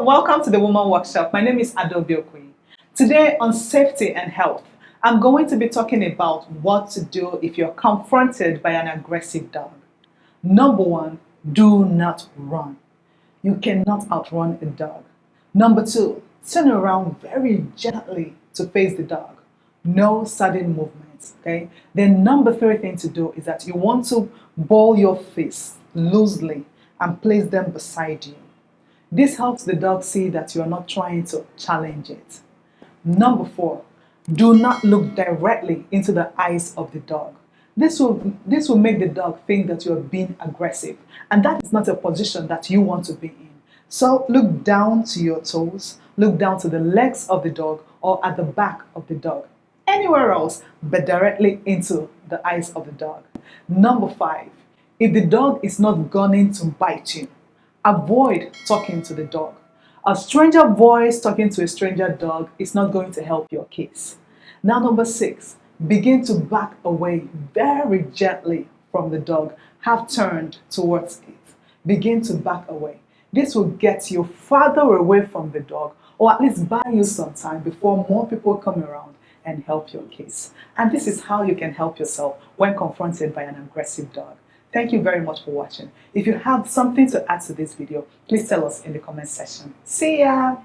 Welcome to the Woman Workshop. My name is Adaventure. Today on safety and health, I'm going to be talking about what to do if you're confronted by an aggressive dog. Number one, do not run. You cannot outrun a dog. Number two, turn around very gently to face the dog. No sudden movements, okay? Then number three thing to do is that you want to ball your fists loosely and place them beside you. This helps the dog see that you are not trying to challenge it. Number four, do not look directly into the eyes of the dog. This will make the dog think that you are being aggressive, and that is not a position that you want to be in. So look down to your toes, look down to the legs of the dog or at the back of the dog. Anywhere else but directly into the eyes of the dog. Number five, if the dog is not gunning to bite you, avoid talking to the dog. A stranger voice talking to a stranger dog is not going to help your case. Now, number six, begin to back away very gently from the dog, half turned towards it. Begin to back away. This will get you farther away from the dog, or at least buy you some time before more people come around and help your case. And this is how you can help yourself when confronted by an aggressive dog. Thank you very much for watching. If you have something to add to this video, please tell us in the comment section. See ya!